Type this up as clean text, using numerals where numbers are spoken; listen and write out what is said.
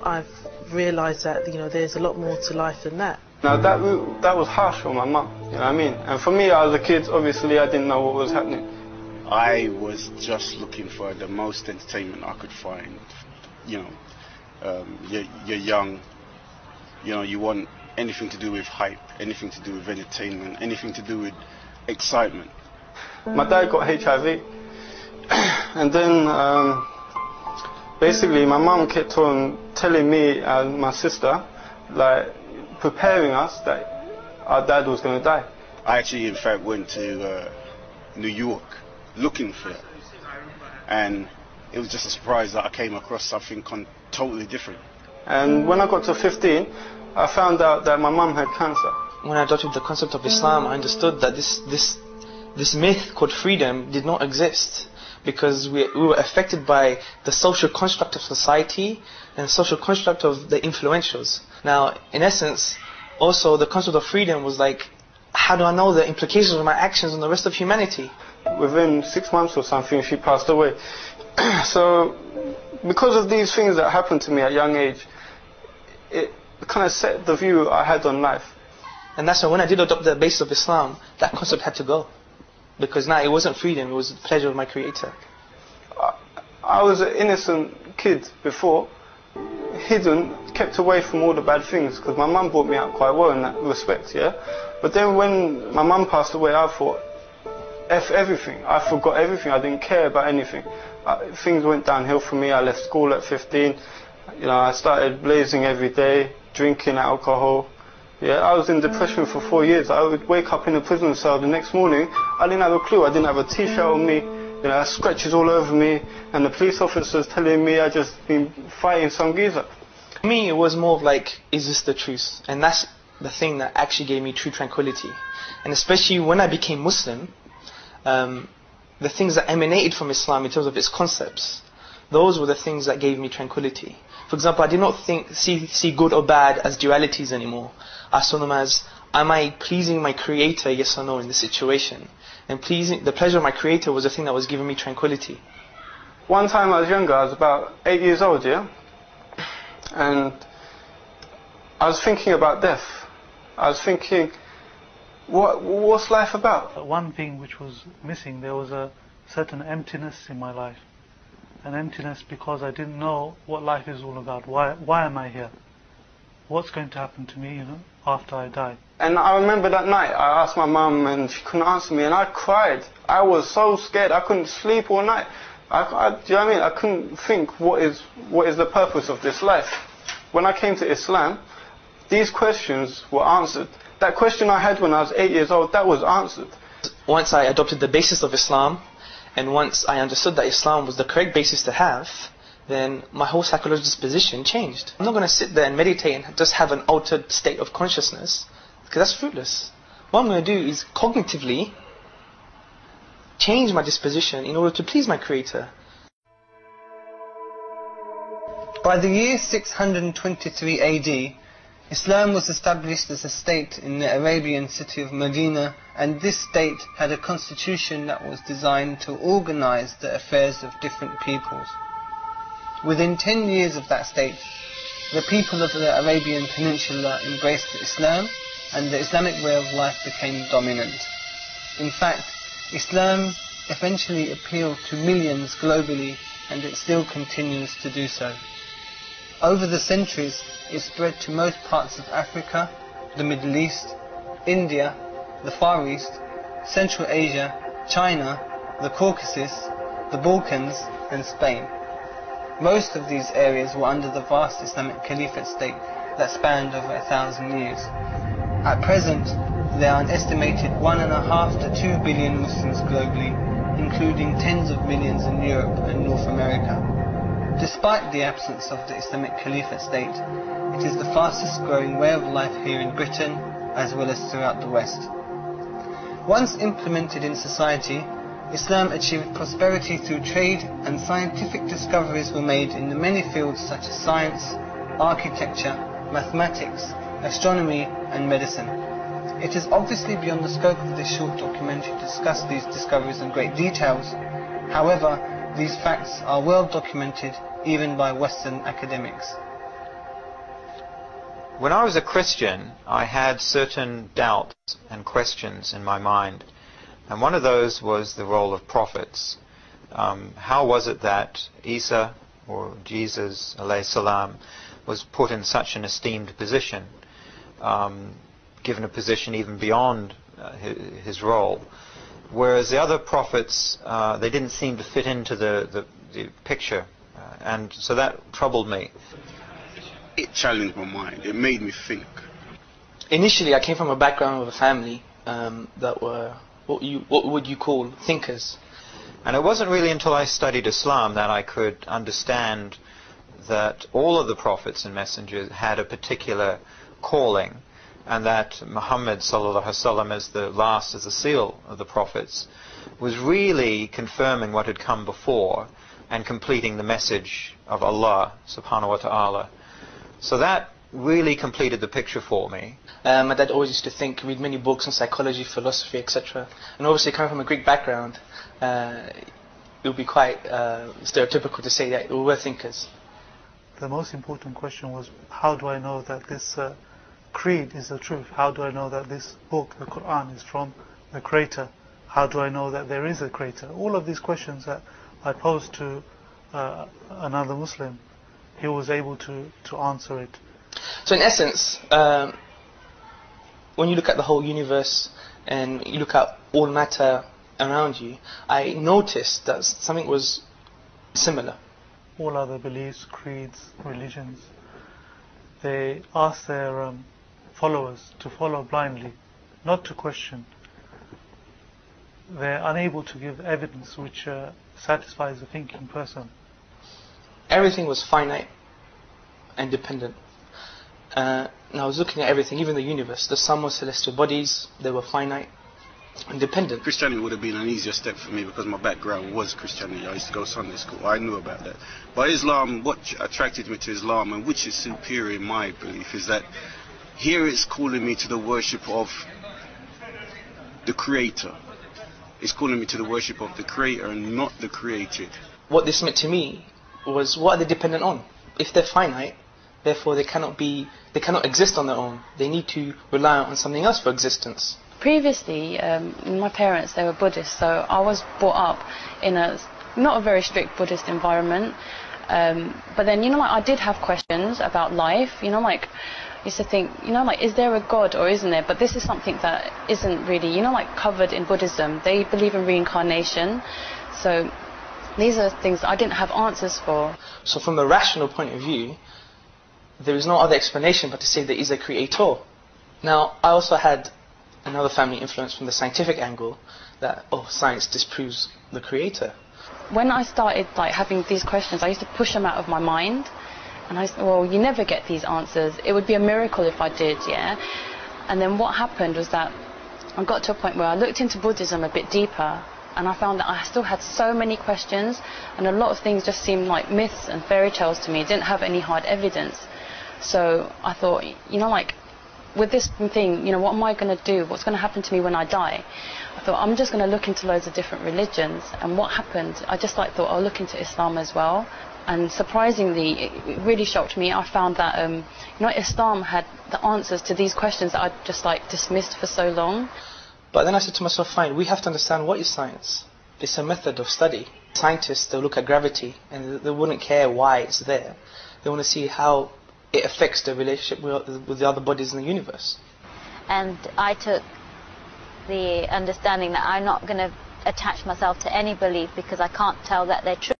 I've realised that, you know, there's a lot more to life than that. Now that was harsh on my mum, you know what I mean? And for me, as a kid, obviously I didn't know what was happening. I was just looking for the most entertainment I could find. You know, you're young, you know, you want anything to do with hype, anything to do with entertainment, anything to do with excitement. My dad got HIV, and then basically my mum kept on telling me and my sister, like, preparing us that our dad was going to die. I actually, in fact, went to New York looking for it, and it was just a surprise that I came across something totally different. And when I got to 15, I found out that my mum had cancer. When I adopted the concept of Islam, I understood that this myth called freedom did not exist, because we were affected by the social construct of society and the social construct of the influentials. Now, in essence, also the concept of freedom was like, how do I know the implications of my actions on the rest of humanity? Within 6 months or something, she passed away. So, because of these things that happened to me at a young age, it kind of set the view I had on life. And that's why when I did adopt the basis of Islam, that concept had to go. Because now it wasn't freedom, it was the pleasure of my Creator. I was an innocent kid before, hidden, kept away from all the bad things, because my mum brought me up quite well in that respect, yeah? But then when my mum passed away, I thought, F everything. I forgot everything, I didn't care about anything. Things went downhill for me. I left school at 15. You know, I started blazing every day, drinking alcohol. Yeah, I was in depression for 4 years. I would wake up in a prison cell the next morning. I didn't have a clue. I didn't have a t-shirt on me. You know, scratches all over me, and the police officers telling me I just been fighting some geezer. For me, it was more of like, is this the truth? And that's the thing that actually gave me true tranquility. And especially when I became Muslim, the things that emanated from Islam in terms of its concepts, those were the things that gave me tranquility. For example, I did not see good or bad as dualities anymore. I saw them as, am I pleasing my Creator, yes or no, in this situation? And the pleasure of my Creator was the thing that was giving me tranquility. One time I was younger, I was about 8 years old, yeah? And I was thinking about death. I was thinking, what's life about? One thing which was missing, there was a certain emptiness in my life. An emptiness because I didn't know what life is all about. Why am I here? What's going to happen to me, you know, after I die? And I remember that night, I asked my mum and she couldn't answer me, and I cried. I was so scared, I couldn't sleep all night. Do you know what I mean? I couldn't think, what is the purpose of this life? When I came to Islam, these questions were answered. That question I had when I was 8 years old, that was answered. Once I adopted the basis of Islam, and once I understood that Islam was the correct basis to have, then my whole psychological disposition changed. I'm not going to sit there and meditate and just have an altered state of consciousness, because that's fruitless. What I'm going to do is cognitively change my disposition in order to please my Creator. By the year 623 AD, Islam was established as a state in the Arabian city of Medina, and this state had a constitution that was designed to organize the affairs of different peoples. Within 10 years of that state, the people of the Arabian Peninsula embraced Islam, and the Islamic way of life became dominant. In fact, Islam eventually appealed to millions globally, and it still continues to do so. Over the centuries, it spread to most parts of Africa, the Middle East, India, the Far East, Central Asia, China, the Caucasus, the Balkans, and Spain. Most of these areas were under the vast Islamic Caliphate state that spanned over 1,000 years. At present, there are an estimated 1.5 to 2 billion Muslims globally, including tens of millions in Europe and North America. Despite the absence of the Islamic Caliphate state, it is the fastest growing way of life here in Britain, as well as throughout the West. Once implemented in society, Islam achieved prosperity through trade, and scientific discoveries were made in the many fields such as science, architecture, mathematics, astronomy and medicine. It is obviously beyond the scope of this short documentary to discuss these discoveries in great details. However, These facts are well documented even by Western academics. When I was a Christian, I had certain doubts and questions in my mind. And one of those was the role of prophets. How was it that Isa, or Jesus, alayhi salam, was put in such an esteemed position, given a position even beyond his role, whereas the other prophets, they didn't seem to fit into the picture, and so that troubled me. It challenged my mind. It made me think. Initially, I came from a background of a family that were what would you call thinkers. And it wasn't really until I studied Islam that I could understand that all of the prophets and messengers had a particular calling, and that Muhammad sallallahu alaihi wasallam, as the last, as the seal of the prophets, was really confirming what had come before and completing the message of Allah subhanahu wa ta'ala. So that really completed the picture for me. My dad always used to read many books on psychology, philosophy, etc. And obviously coming from a Greek background, it would be quite stereotypical to say that we were thinkers. The most important question was, how do I know that this creed is the truth? How do I know that this book, the Quran, is from the Creator? How do I know that there is a Creator? All of these questions that I posed to another Muslim, he was able to answer it. So in essence, when you look at the whole universe and you look at all matter around you, I noticed that something was similar. All other beliefs, creeds, religions, they ask their followers to follow blindly, not to question. They're unable to give evidence which satisfies a thinking person. Everything was finite and dependent. And I was looking at everything, even the universe. The sun was celestial bodies, they were finite and dependent. Christianity would have been an easier step for me because my background was Christianity. I used to go to Sunday school. I knew about that. But Islam, what attracted me to Islam, and which is superior in my belief, is that here it's calling me to the worship of the Creator. It's calling me to the worship of the Creator and not the created. What this meant to me was, what are they dependent on? If they're finite, therefore they cannot exist on their own. They need to rely on something else for existence. Previously, my parents, they were Buddhist, so I was brought up in not a very strict Buddhist environment. But then, I did have questions about life. I used to think, is there a God or isn't there? But this is something that isn't really, covered in Buddhism. They believe in reincarnation. So these are things that I didn't have answers for. So from a rational point of view, there is no other explanation but to say there is a creator. Now, I also had another family influence from the scientific angle that, science disproves the creator. When I started having these questions, I used to push them out of my mind. And I said, well, you never get these answers. It would be a miracle if I did, yeah? And then what happened was that I got to a point where I looked into Buddhism a bit deeper, and I found that I still had so many questions, and a lot of things just seemed like myths and fairy tales to me. It didn't have any hard evidence. So I thought, with this thing, what am I going to do? What's going to happen to me when I die? I thought, I'm just going to look into loads of different religions. And what happened, I just thought I'll look into Islam as well. And surprisingly, it really shocked me. I found that Islam had the answers to these questions that I just dismissed for so long. But then I said to myself, fine, we have to understand what is science. It's a method of study. Scientists, they'll look at gravity and they wouldn't care why it's there. They want to see how it affects the relationship with the other bodies in the universe. And I took the understanding that I'm not going to attach myself to any belief because I can't tell that they're true.